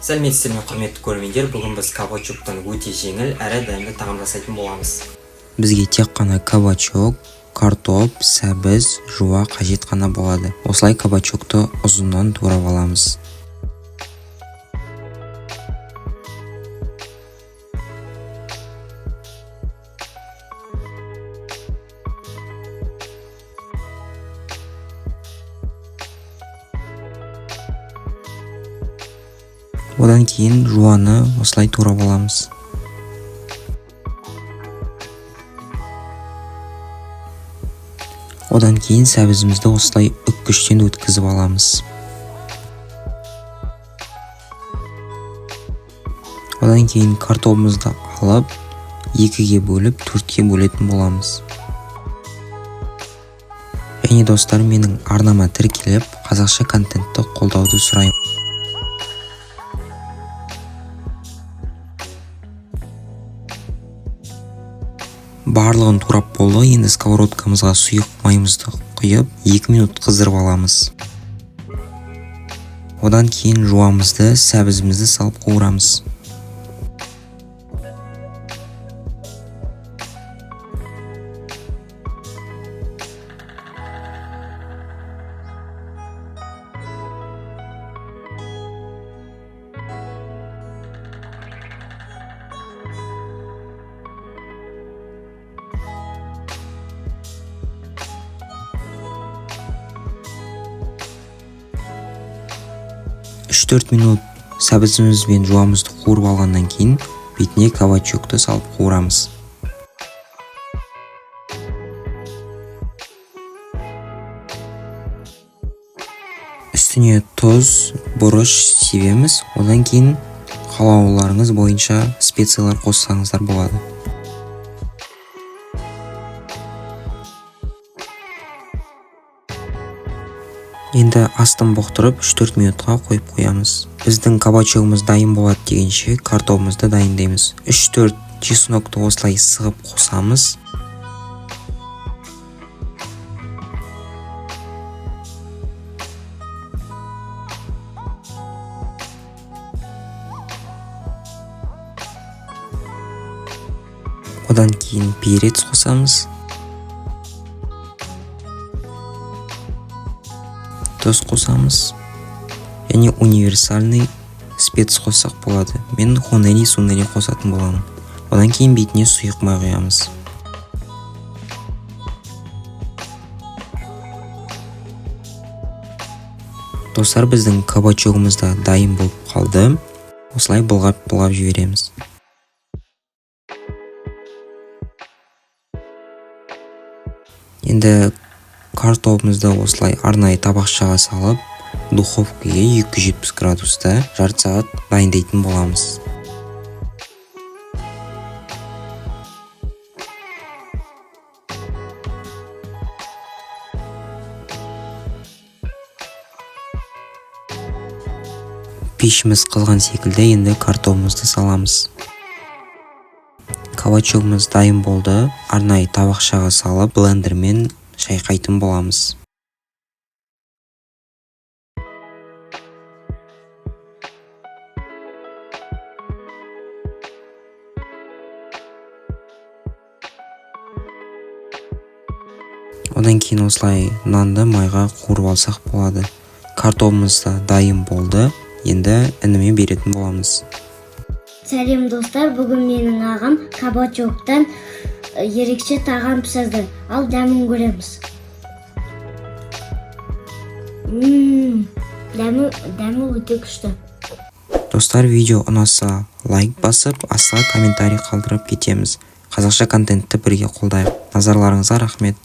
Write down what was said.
Сәлеметсіздер ме құрметті көрермендер, бүгін біз кабачоктан өте жеңіл әрі дәмді тағам жасайтын боламыз. Бізге тек қана кабачок, картоп, сәбіз, жуа қажет қана болады. Осылай кабачокты ұзыннан турап аламыз. Одан кейін жуаны осылай турап аламыз. Одан кейін сәбізімізді осылай үккіштен өткізіп аламыз. Одан кейін картопымызды алып, 2-ге бөліп, 4-ке бөлетін боламыз. Және достар, менің арнама тіркеліп, қазақша контентті қолдауды сұраймын. Барлығын турап болды. Енді сковородкамызға сұйық майымызды құйып 2 минут қыздырып аламыз. Одан кейін жуамызды, сәбізімізді салып қуырамыз. Үш-төрт минут сәбізіміз бен жуамызды қуырып алғаннан кейін бетіне кабачокты салып қуырамыз. Үстіне тұз, бұрыш себеміз. Одан кейін қалауларыңыз бойынша специялар қоссаңыздар болады. Енді астын бұқтырып 3-4 минутқа қойып қоямыз. Біздің кабачогымыз дайын болады дегенше картопымызды дайындаймыз. 3-4 чеснокты осылай сығып қосамыз. Одан кейін перец қосамыз. Тұз қосамыз. Және универсальный спец қоссақ болады. Мен хонели сунели қосатын боламын. Одан кейін бетіне сұйық май құямыз. Достар, біздің кабачогымыз да дайын болып қалды. Осылай бұлғап жібереміз. Енді картопымызды осылай арнайы табақшаға салып, духовкаға 270 градуста жарты сағат дайындайтын боламыз. Пешіміз қызған секілді, енді картопымызды саламыз. Кабачогымыз дайын болды. Арнайы табақшаға салып, блендермен шайқайтын боламыз. Одан кейін осылай нанды майға қуырып алсақ болады. Картопымыз да дайын болды. Енді ініме беретін боламыз. Сәлем достар, бүгін менің ағам кабачоктан ерекше тағам пісірді. Ал дәмін көреміз. Дәмі өте күшті. Достар, видео ұнаса лайк басып, астына комментарий қалдырып кетеміз. Қазақша контентті бірге қолдайық. Назарларыңызға рахмет.